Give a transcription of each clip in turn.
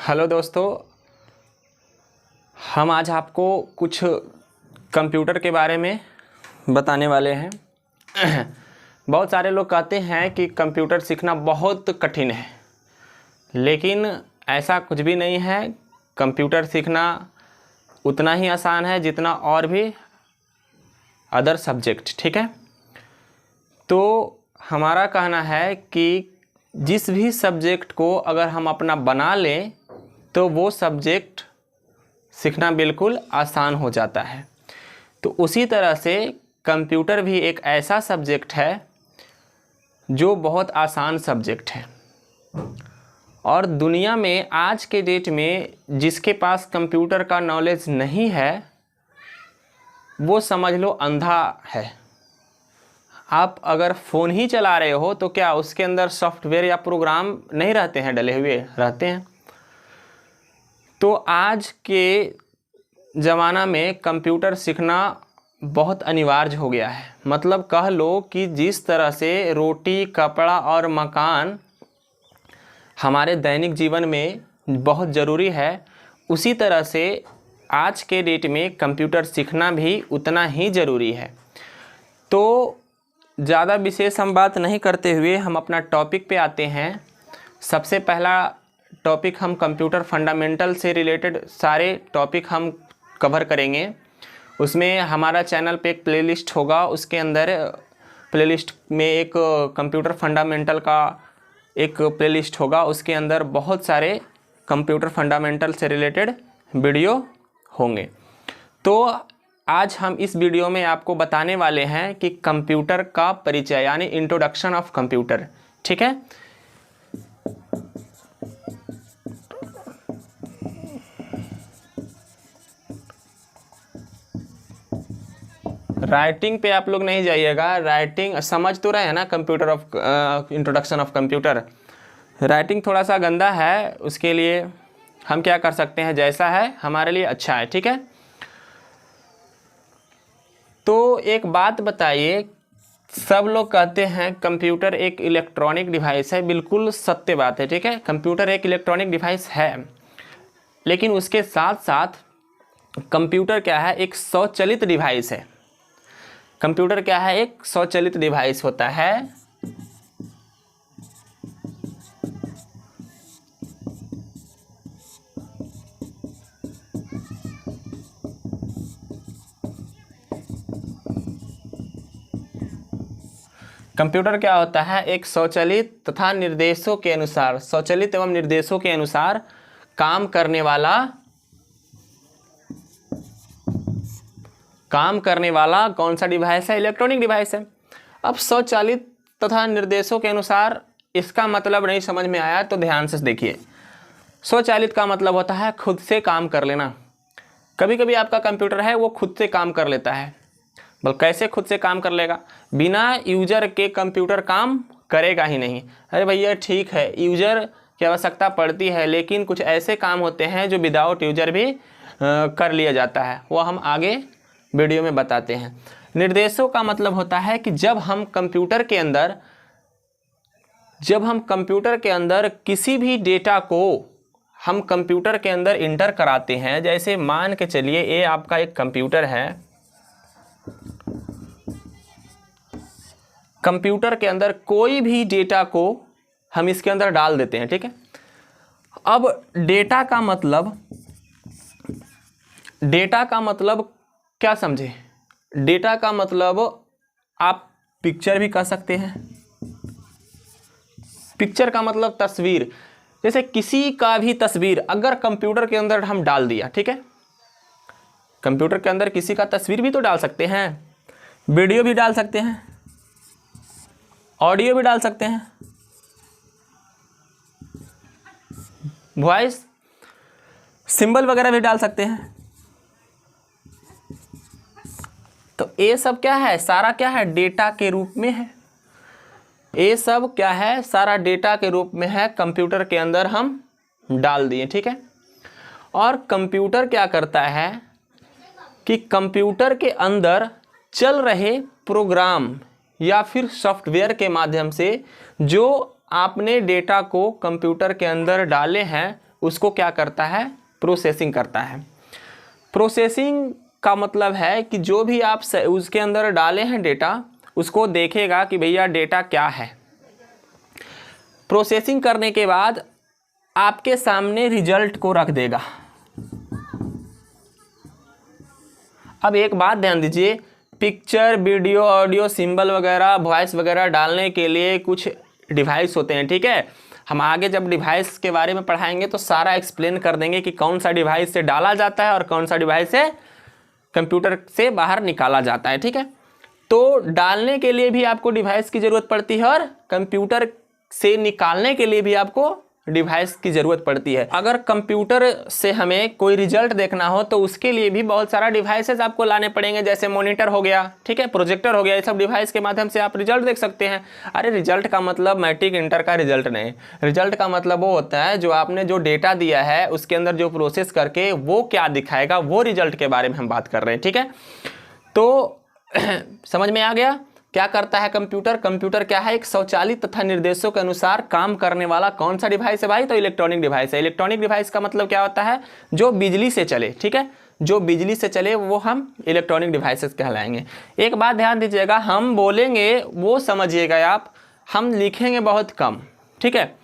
Hello दोस्तों, हम आज आपको कुछ कंप्यूटर के बारे में बताने वाले हैं। बहुत सारे लोग कहते हैं कि कंप्यूटर सीखना बहुत कठिन है, लेकिन ऐसा कुछ भी नहीं है। कंप्यूटर सीखना उतना ही आसान है जितना और भी अदर सब्जेक्ट, ठीक है। तो हमारा कहना है कि जिस भी सब्जेक्ट को अगर हम अपना बना लें तो वो सब्जेक्ट सीखना बिल्कुल आसान हो जाता है। तो उसी तरह से कंप्यूटर भी एक ऐसा सब्जेक्ट है जो बहुत आसान सब्जेक्ट है। और दुनिया में आज के डेट में जिसके पास कंप्यूटर का नॉलेज नहीं है वो समझ लो अंधा है। आप अगर फ़ोन ही चला रहे हो तो क्या उसके अंदर सॉफ्टवेयर या प्रोग्राम नहीं रहते हैं, डले हुए रहते हैं। तो आज के ज़माना में कंप्यूटर सीखना बहुत अनिवार्य हो गया है। मतलब कह लो कि जिस तरह से रोटी, कपड़ा और मकान हमारे दैनिक जीवन में बहुत ज़रूरी है, उसी तरह से आज के डेट में कंप्यूटर सीखना भी उतना ही ज़रूरी है। तो ज़्यादा विशेष हम बात नहीं करते हुए हम अपना टॉपिक पे आते हैं। सबसे पहला टॉपिक हम कंप्यूटर फंडामेंटल से रिलेटेड सारे टॉपिक हम कवर करेंगे। उसमें हमारा चैनल पे एक प्लेलिस्ट होगा, उसके अंदर प्लेलिस्ट में एक कंप्यूटर फंडामेंटल का एक प्लेलिस्ट होगा, उसके अंदर बहुत सारे कंप्यूटर फंडामेंटल से रिलेटेड वीडियो होंगे। तो आज हम इस वीडियो में आपको बताने वाले हैं कि कंप्यूटर का परिचय यानी इंट्रोडक्शन ऑफ कंप्यूटर, ठीक है। राइटिंग पे आप लोग नहीं जाइएगा, राइटिंग समझ तो रहे हैं ना। Computer of introduction of computer writing थोड़ा सा गंदा है, उसके लिए हम क्या कर सकते हैं, जैसा है हमारे लिए अच्छा है, ठीक है। तो एक बात बताइए, सब लोग कहते हैं कंप्यूटर एक इलेक्ट्रॉनिक डिवाइस है। बिल्कुल सत्य बात है, ठीक है। कंप्यूटर एक इलेक्ट्रॉनिक डिवाइस है, लेकिन उसके साथ साथ कंप्यूटर क्या है, एक स्वचालित डिवाइस है। कंप्यूटर क्या है, एक स्वचालित डिवाइस होता है। कंप्यूटर क्या होता है, एक स्वचालित तथा निर्देशों के अनुसार, स्वचालित एवं निर्देशों के अनुसार काम करने वाला कौन सा डिवाइस है, इलेक्ट्रॉनिक डिवाइस है। अब स्वचालित तथा निर्देशों के अनुसार इसका मतलब नहीं समझ में आया तो ध्यान से देखिए। स्वचालित का मतलब होता है खुद से काम कर लेना। कभी कभी आपका कंप्यूटर है वो खुद से काम कर लेता है। कैसे खुद से काम कर लेगा, बिना यूजर के कंप्यूटर काम करेगा ही नहीं। अरे भैया ठीक है, यूजर की आवश्यकता पड़ती है, लेकिन कुछ ऐसे काम होते हैं जो विदाउट यूजर भी कर लिया जाता है, वो हम आगे वीडियो में बताते हैं। निर्देशों का मतलब होता है कि जब हम कंप्यूटर के अंदर किसी भी डेटा को हम कंप्यूटर के अंदर इंटर कराते हैं, जैसे मान के चलिए ये आपका एक कंप्यूटर है। कंप्यूटर के अंदर कोई भी डेटा को हम इसके अंदर डाल देते हैं, ठीक है। अब डेटा का मतलब क्या समझे, डेटा का मतलब आप पिक्चर भी कह सकते हैं। पिक्चर का मतलब तस्वीर। जैसे किसी का भी तस्वीर अगर कंप्यूटर के अंदर हम डाल दिया, ठीक है। कंप्यूटर के अंदर किसी का तस्वीर भी तो डाल सकते हैं, वीडियो भी डाल सकते हैं, ऑडियो भी डाल सकते हैं, वॉइस, सिंबल वगैरह भी डाल सकते हैं। तो ये सब क्या है, सारा क्या है, डेटा के रूप में है। ये सब क्या है, सारा डेटा के रूप में है, कंप्यूटर के अंदर हम डाल दिए, ठीक है। और कंप्यूटर क्या करता है कि कंप्यूटर के अंदर चल रहे प्रोग्राम या फिर सॉफ्टवेयर के माध्यम से जो आपने डेटा को कंप्यूटर के अंदर डाले हैं उसको क्या करता है, प्रोसेसिंग करता है। प्रोसेसिंग का मतलब है कि जो भी आप उसके अंदर डाले हैं डेटा, उसको देखेगा कि भैया डेटा क्या है। प्रोसेसिंग करने के बाद आपके सामने रिजल्ट को रख देगा। अब एक बात ध्यान दीजिए, पिक्चर, वीडियो, ऑडियो, सिंबल वगैरह, वॉइस वगैरह डालने के लिए कुछ डिवाइस होते हैं, ठीक है। हम आगे जब डिवाइस के बारे में पढ़ाएंगे तो सारा एक्सप्लेन कर देंगे कि कौन सा डिवाइस से डाला जाता है और कौन सा डिवाइस से कंप्यूटर से बाहर निकाला जाता है, ठीक है। तो डालने के लिए भी आपको डिवाइस की ज़रूरत पड़ती है और कंप्यूटर से निकालने के लिए भी आपको डिवाइस की ज़रूरत पड़ती है। अगर कंप्यूटर से हमें कोई रिजल्ट देखना हो तो उसके लिए भी बहुत सारा डिवाइसेस आपको लाने पड़ेंगे, जैसे मॉनिटर हो गया, ठीक है, प्रोजेक्टर हो गया। ये सब डिवाइस के माध्यम से आप रिजल्ट देख सकते हैं। अरे रिजल्ट का मतलब मैट्रिक इंटर का रिजल्ट नहीं, रिजल्ट का मतलब वो होता है जो आपने जो डेटा दिया है उसके अंदर जो प्रोसेस करके वो क्या दिखाएगा, वो रिजल्ट के बारे में हम बात कर रहे हैं, ठीक है। तो समझ में आ गया क्या करता है कंप्यूटर। कंप्यूटर क्या है, एक स्वचालित तथा निर्देशों के अनुसार काम करने वाला कौन सा डिवाइस है भाई, तो इलेक्ट्रॉनिक डिवाइस है। इलेक्ट्रॉनिक डिवाइस का मतलब क्या होता है, जो बिजली से चले, ठीक है, जो बिजली से चले वो हम इलेक्ट्रॉनिक डिवाइसेस कहलाएंगे। एक बात ध्यान दीजिएगा, हम बोलेंगे वो समझिएगा आप, हम लिखेंगे बहुत कम, ठीक है।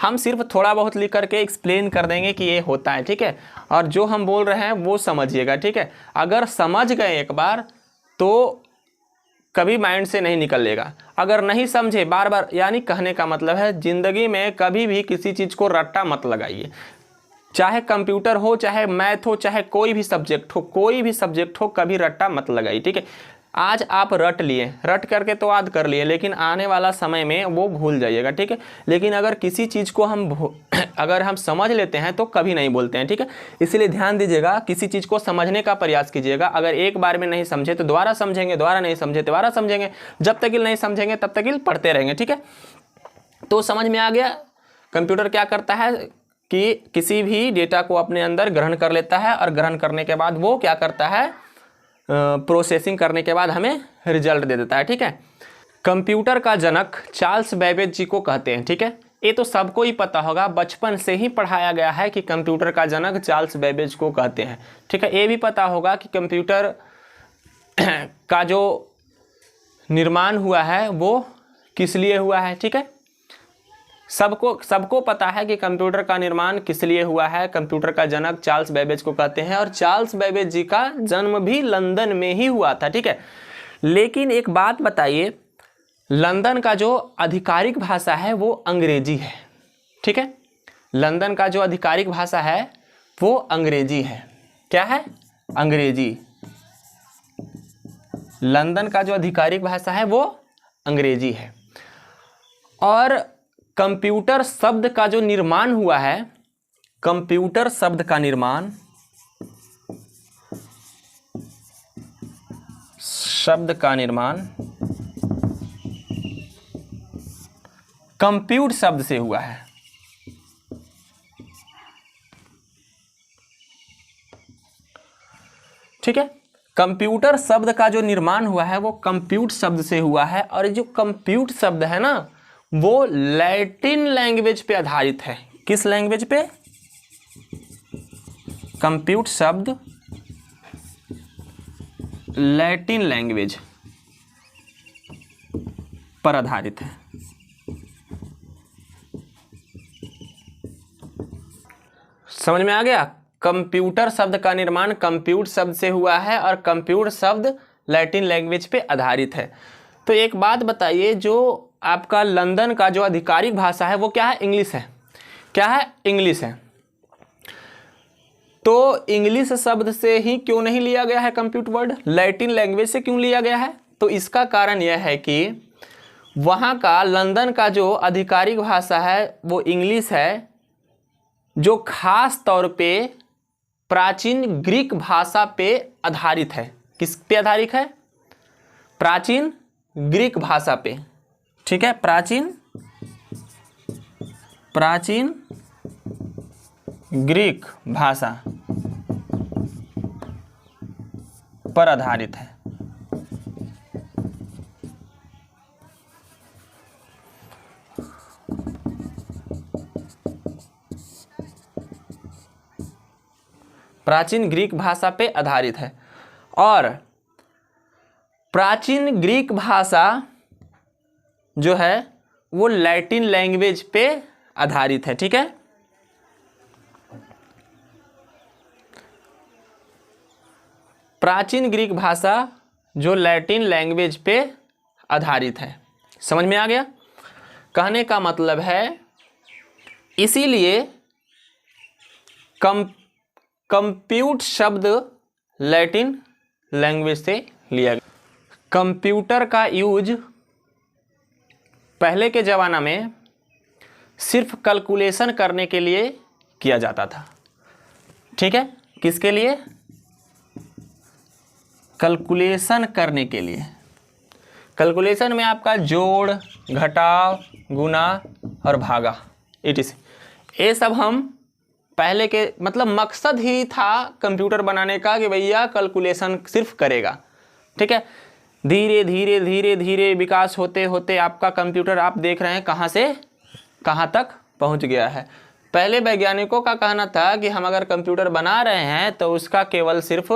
हम सिर्फ थोड़ा बहुत लिख करके एक्सप्लेन कर देंगे कि ये होता है, ठीक है, और जो हम बोल रहे हैं वो समझिएगा, ठीक है। अगर समझ गए एक बार तो कभी माइंड से नहीं निकलेगा, अगर नहीं समझे बार बार, यानी कहने का मतलब है ज़िंदगी में कभी भी किसी चीज़ को रट्टा मत लगाइए। चाहे कंप्यूटर हो, चाहे मैथ हो, चाहे कोई भी सब्जेक्ट हो, कोई भी सब्जेक्ट हो, कभी रट्टा मत लगाइए, ठीक है। आज आप रट लिए, रट करके तो याद कर लिए, लेकिन आने वाला समय में वो भूल जाइएगा, ठीक है। लेकिन अगर किसी चीज़ को अगर हम समझ लेते हैं तो कभी नहीं बोलते हैं, ठीक है। इसलिए ध्यान दीजिएगा, किसी चीज़ को समझने का प्रयास कीजिएगा। अगर एक बार में नहीं समझे तो दोबारा समझेंगे, दोबारा नहीं समझे दोबारा समझेंगे, जब तक नहीं समझेंगे तब तक पढ़ते रहेंगे, ठीक है। तो समझ में आ गया कंप्यूटर क्या करता है कि किसी भी डेटा को अपने अंदर ग्रहण कर लेता है और ग्रहण करने के बाद वो क्या करता है, प्रोसेसिंग करने के बाद हमें रिजल्ट दे देता है, ठीक है। कंप्यूटर का जनक चार्ल्स बेबेज जी को कहते हैं, ठीक है। ये तो सबको ही पता होगा, बचपन से ही पढ़ाया गया है कि कंप्यूटर का जनक चार्ल्स बेबेज को कहते हैं, ठीक है। ये भी पता होगा कि कंप्यूटर का जो निर्माण हुआ है वो किस लिए हुआ है, ठीक है। सबको पता है कि कंप्यूटर का निर्माण किस लिए हुआ है। कंप्यूटर का जनक चार्ल्स बेबेज को कहते हैं और चार्ल्स बेबेज जी का जन्म भी लंदन में ही हुआ था, ठीक है। लेकिन एक बात बताइए, लंदन का जो आधिकारिक भाषा है वो अंग्रेजी है, ठीक है। लंदन का जो आधिकारिक भाषा है वो अंग्रेजी है। क्या है, अंग्रेजी। लंदन का जो आधिकारिक भाषा है वो अंग्रेजी है। और कंप्यूटर शब्द का जो निर्माण हुआ है, कंप्यूटर शब्द का निर्माण, शब्द का निर्माण कंप्यूट शब्द से हुआ है, ठीक है। कंप्यूटर शब्द का जो निर्माण हुआ है वो कंप्यूट शब्द से हुआ है। और जो कंप्यूट शब्द है ना, वो लैटिन लैंग्वेज पे आधारित है। किस लैंग्वेज पे, कंप्यूट शब्द लैटिन लैंग्वेज पर आधारित है। समझ में आ गया, कंप्यूटर शब्द का निर्माण कंप्यूट शब्द से हुआ है और कंप्यूट शब्द लैटिन लैंग्वेज पे आधारित है। तो एक बात बताइए, जो आपका लंदन का जो आधिकारिक भाषा है वो क्या है, इंग्लिश है। क्या है, इंग्लिश है। तो इंग्लिश शब्द से ही क्यों नहीं लिया गया है कंप्यूट वर्ड, लैटिन लैंग्वेज से क्यों लिया गया है? तो इसका कारण यह है कि वहाँ का लंदन का जो आधिकारिक भाषा है वो इंग्लिश है, जो खास तौर पे प्राचीन ग्रीक भाषा पे आधारित है। किस पे आधारित है, प्राचीन ग्रीक भाषा पे, ठीक है। प्राचीन ग्रीक भाषा पर आधारित है। प्राचीन ग्रीक भाषा पे आधारित है। और प्राचीन ग्रीक भाषा जो है वो लैटिन लैंग्वेज पे आधारित है। ठीक है, प्राचीन ग्रीक भाषा जो लैटिन लैंग्वेज पे आधारित है। समझ में आ गया? कहने का मतलब है इसीलिए कंप्यूट शब्द लैटिन लैंग्वेज से लिया गया। कंप्यूटर का यूज पहले के ज़माना में सिर्फ कैलकुलेशन करने के लिए किया जाता था। ठीक है, किसके लिए? कैलकुलेशन करने के लिए। कैलकुलेशन में आपका जोड़, घटाव, गुना और भागा etc ये सब हम पहले के मतलब मकसद ही था कंप्यूटर बनाने का कि भैया कैलकुलेशन सिर्फ करेगा। ठीक है, धीरे धीरे धीरे धीरे विकास होते होते आपका कंप्यूटर आप देख रहे हैं कहाँ से कहाँ तक पहुँच गया है। पहले वैज्ञानिकों का कहना था कि हम अगर कंप्यूटर बना रहे हैं तो उसका केवल सिर्फ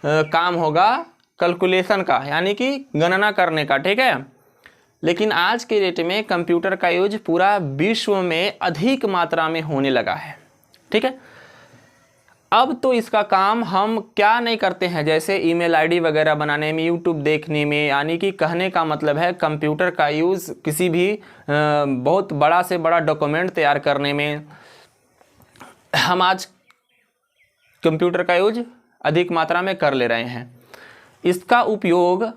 काम होगा कैलकुलेशन का, यानी कि गणना करने का। ठीक है, लेकिन आज के डेट में कंप्यूटर का यूज पूरा विश्व में अधिक मात्रा में होने लगा है। ठीक है, अब तो इसका काम हम क्या नहीं करते हैं, जैसे ईमेल आईडी वगैरह बनाने में, यूट्यूब देखने में, यानी कि कहने का मतलब है कंप्यूटर का यूज़ किसी भी बहुत बड़ा से बड़ा डॉक्यूमेंट तैयार करने में हम आज कंप्यूटर का यूज अधिक मात्रा में कर ले रहे हैं। इसका उपयोग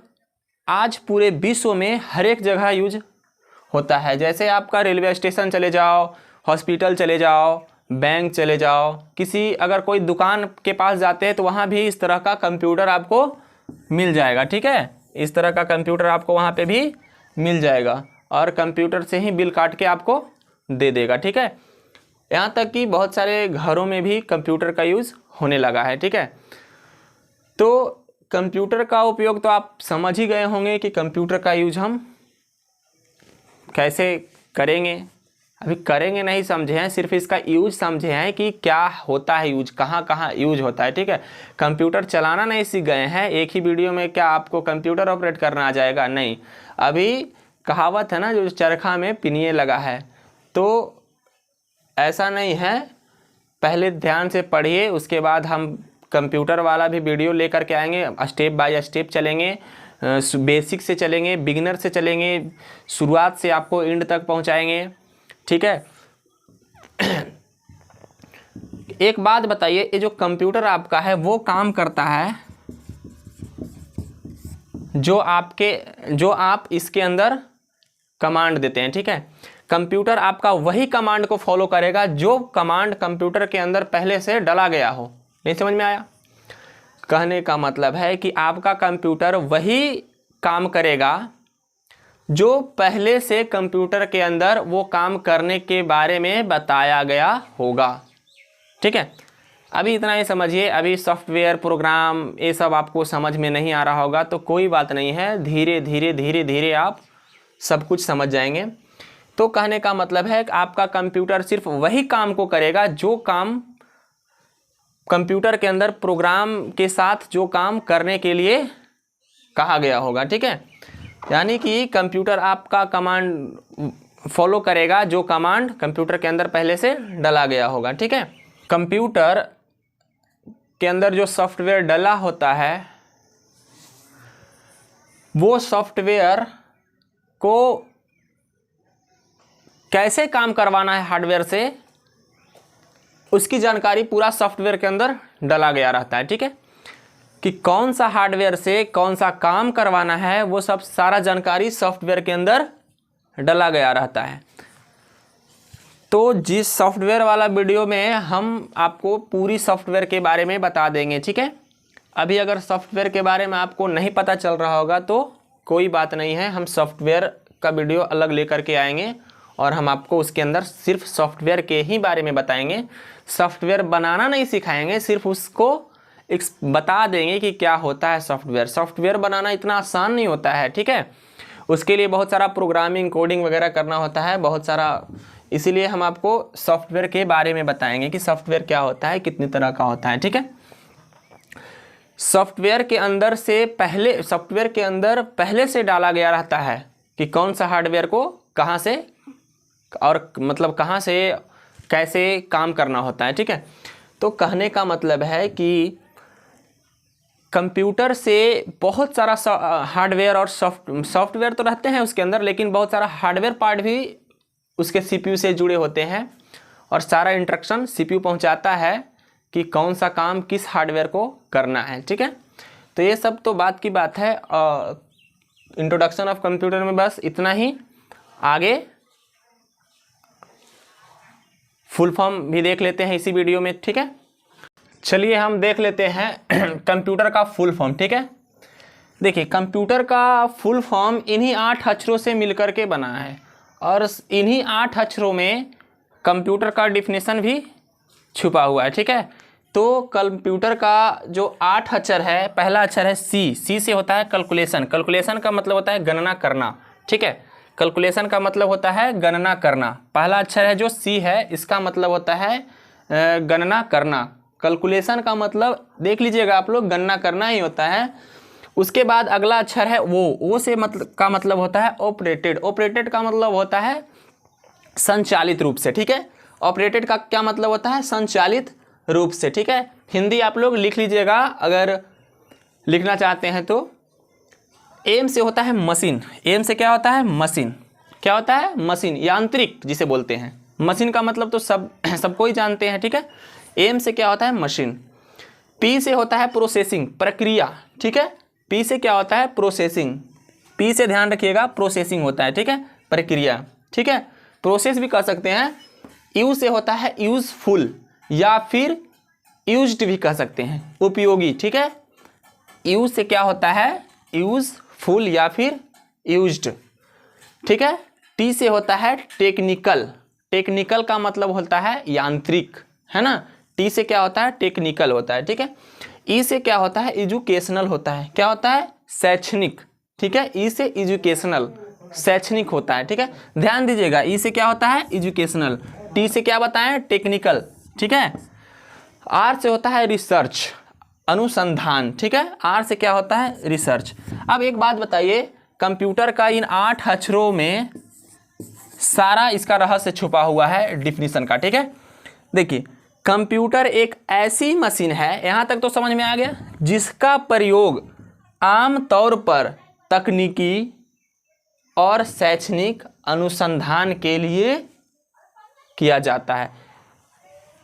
आज पूरे विश्व में हर एक जगह यूज होता है। जैसे आपका रेलवे स्टेशन चले जाओ, हॉस्पिटल चले जाओ, बैंक चले जाओ, किसी अगर कोई दुकान के पास जाते हैं तो वहाँ भी इस तरह का कंप्यूटर आपको मिल जाएगा। ठीक है, इस तरह का कंप्यूटर आपको वहाँ पे भी मिल जाएगा और कंप्यूटर से ही बिल काट के आपको दे देगा। ठीक है, यहाँ तक कि बहुत सारे घरों में भी कंप्यूटर का यूज़ होने लगा है। ठीक है, तो कंप्यूटर का उपयोग तो आप समझ ही गए होंगे कि कंप्यूटर का यूज हम कैसे करेंगे। अभी करेंगे नहीं समझे हैं, सिर्फ इसका यूज समझे हैं कि क्या होता है यूज, कहाँ कहाँ यूज होता है। ठीक है, कंप्यूटर चलाना नहीं सीख गए हैं। एक ही वीडियो में क्या आपको कंप्यूटर ऑपरेट करना आ जाएगा? नहीं। अभी कहावत है ना, जो चरखा में पिनिए लगा है, तो ऐसा नहीं है। पहले ध्यान से पढ़िए, उसके बाद हम कंप्यूटर वाला भी वीडियो लेकर के आएंगे। स्टेप बाय स्टेप चलेंगे, बेसिक से चलेंगे, बिगिनर से चलेंगे, शुरुआत से आपको एंड तक पहुंचाएंगे। ठीक है, एक बात बताइए, ये जो कंप्यूटर आपका है वो काम करता है जो आप इसके अंदर कमांड देते हैं। ठीक है, कंप्यूटर आपका वही कमांड को फॉलो करेगा जो कमांड कंप्यूटर के अंदर पहले से डला गया हो। नहीं समझ में आया? कहने का मतलब है कि आपका कंप्यूटर वही काम करेगा जो पहले से कंप्यूटर के अंदर वो काम करने के बारे में बताया गया होगा। ठीक है, अभी इतना ही समझिए। अभी सॉफ्टवेयर, प्रोग्राम, ये सब आपको समझ में नहीं आ रहा होगा तो कोई बात नहीं है, धीरे धीरे धीरे धीरे आप सब कुछ समझ जाएंगे। तो कहने का मतलब है कि आपका कंप्यूटर सिर्फ वही काम को करेगा जो काम कंप्यूटर के अंदर प्रोग्राम के साथ जो काम करने के लिए कहा गया होगा। ठीक है, यानी कि कंप्यूटर आपका कमांड फॉलो करेगा जो कमांड कंप्यूटर के अंदर पहले से डला गया होगा। ठीक है, कंप्यूटर के अंदर जो सॉफ्टवेयर डला होता है वो सॉफ्टवेयर को कैसे काम करवाना है हार्डवेयर से, उसकी जानकारी पूरा सॉफ्टवेयर के अंदर डला गया रहता है। ठीक है, कि कौन सा हार्डवेयर से कौन सा काम करवाना है वो सब सारा जानकारी सॉफ्टवेयर के अंदर डला गया रहता है। तो जिस सॉफ्टवेयर वाला वीडियो में हम आपको पूरी सॉफ्टवेयर के बारे में बता देंगे। ठीक है, अभी अगर सॉफ्टवेयर के बारे में आपको नहीं पता चल रहा होगा तो कोई बात नहीं है, हम सॉफ्टवेयर का वीडियो अलग लेकर के आएंगे और हम आपको उसके अंदर सिर्फ सॉफ्टवेयर के ही बारे में बताएंगे। सॉफ्टवेयर बनाना नहीं सिखाएंगे, सिर्फ उसको बता देंगे कि क्या होता है सॉफ्टवेयर। सॉफ्टवेयर बनाना इतना आसान नहीं होता है। ठीक है, उसके लिए बहुत सारा प्रोग्रामिंग, कोडिंग वगैरह करना होता है, बहुत सारा इसीलिए हम आपको सॉफ्टवेयर के बारे में बताएंगे कि सॉफ्टवेयर क्या होता है, कितनी तरह का होता है। ठीक है, सॉफ्टवेयर के अंदर पहले से डाला गया रहता है कि कौन सा हार्डवेयर को कहाँ से और मतलब कहाँ से कैसे काम करना होता है। ठीक है, तो कहने का मतलब है कि कंप्यूटर से बहुत सारा हार्डवेयर और सॉफ्टवेयर तो रहते हैं उसके अंदर, लेकिन बहुत सारा हार्डवेयर पार्ट भी उसके सीपीयू से जुड़े होते हैं और सारा इंस्ट्रक्शन सीपीयू पहुंचाता है कि कौन सा काम किस हार्डवेयर को करना है। ठीक है, तो ये सब तो बात की बात है। इंट्रोडक्शन ऑफ कंप्यूटर में बस इतना ही। आगे फुल फॉर्म भी देख लेते हैं इसी वीडियो में। ठीक है, चलिए हम देख लेते हैं कंप्यूटर का फुल फॉर्म। ठीक है, देखिए कंप्यूटर का फुल फॉर्म इन्हीं 8 अक्षरों से मिलकर के बना है और इन्हीं 8 अक्षरों में कंप्यूटर का डिफिनेशन भी छुपा हुआ है। ठीक है, तो कंप्यूटर का जो 8 अक्षर है, पहला अक्षर है सी। सी से होता है कैलकुलेशन। कैलकुलेशन का मतलब होता है गणना करना। ठीक है, कैलकुलेशन का मतलब होता है गणना करना। पहला अक्षर है जो सी है, इसका मतलब होता है गणना करना। कैलकुलेशन का मतलब देख लीजिएगा आप लोग, गणना करना ही होता है। उसके बाद अगला अक्षर है वो से मतलब होता है ऑपरेटेड। ऑपरेटेड का मतलब होता है संचालित रूप से। ठीक है, ऑपरेटेड का क्या मतलब होता है? संचालित रूप से। ठीक है, हिंदी आप लोग लिख लीजिएगा अगर लिखना चाहते हैं तो। एम से होता है मशीन। एम से क्या होता है? मशीन। क्या होता है? मशीन, यांत्रिक जिसे बोलते हैं। मशीन का मतलब तो सबको ही जानते हैं। ठीक है, एम से क्या होता है? मशीन। पी से होता है प्रोसेसिंग, प्रक्रिया। ठीक है, पी से क्या होता है? प्रोसेसिंग। पी से ध्यान रखिएगा, प्रोसेसिंग होता है। ठीक है, प्रक्रिया। ठीक है, प्रोसेस भी कह सकते हैं। यू से होता है यूजफुल या फिर यूज्ड भी कह सकते हैं, उपयोगी। ठीक है, यू से क्या होता है? यूजफुल या फिर यूज्ड। ठीक है, टी से होता है टेक्निकल। टेक्निकल का मतलब होता है यांत्रिक, है ना। टी से क्या होता है? टेक्निकल होता है। ठीक है, ई से क्या होता है? एजुकेशनल होता है। क्या होता है? शैक्षणिक। ठीक है, ई से एजुकेशनल, शैक्षणिक होता है। ठीक है, ध्यान दीजिएगा, ई से क्या होता है? एजुकेशनल। टी से क्या बताएं? टेक्निकल। ठीक है, आर से होता है रिसर्च, अनुसंधान। ठीक है, आर से क्या होता है? रिसर्च। अब एक बात बताइए, कंप्यूटर का इन 8 अक्षरों में सारा इसका रहस्य छुपा हुआ है डिफिनीशन का। ठीक है, देखिए कंप्यूटर एक ऐसी मशीन है, यहां तक तो समझ में आ गया, जिसका प्रयोग आम तौर पर तकनीकी और शैक्षणिक अनुसंधान के लिए किया जाता है।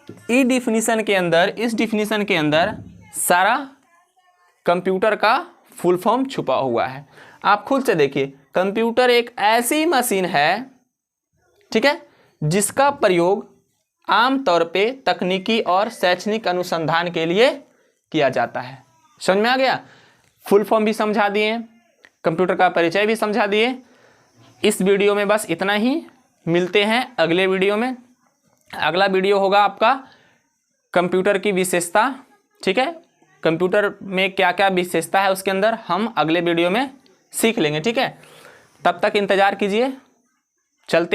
इस डिफिनीशन के अंदर सारा कंप्यूटर का फुल फॉर्म छुपा हुआ है। आप खुद से देखिए, कंप्यूटर एक ऐसी मशीन है, ठीक है, जिसका प्रयोग आम तौर पे तकनीकी और शैक्षणिक अनुसंधान के लिए किया जाता है। समझ में आ गया? फुल फॉर्म भी समझा दिए, कंप्यूटर का परिचय भी समझा दिए। इस वीडियो में बस इतना ही, मिलते हैं अगले वीडियो में। अगला वीडियो होगा आपका कंप्यूटर की विशेषता। ठीक है, कंप्यूटर में क्या क्या विशेषता है उसके अंदर हम अगले वीडियो में सीख लेंगे। ठीक है, तब तक इंतजार कीजिए, चलते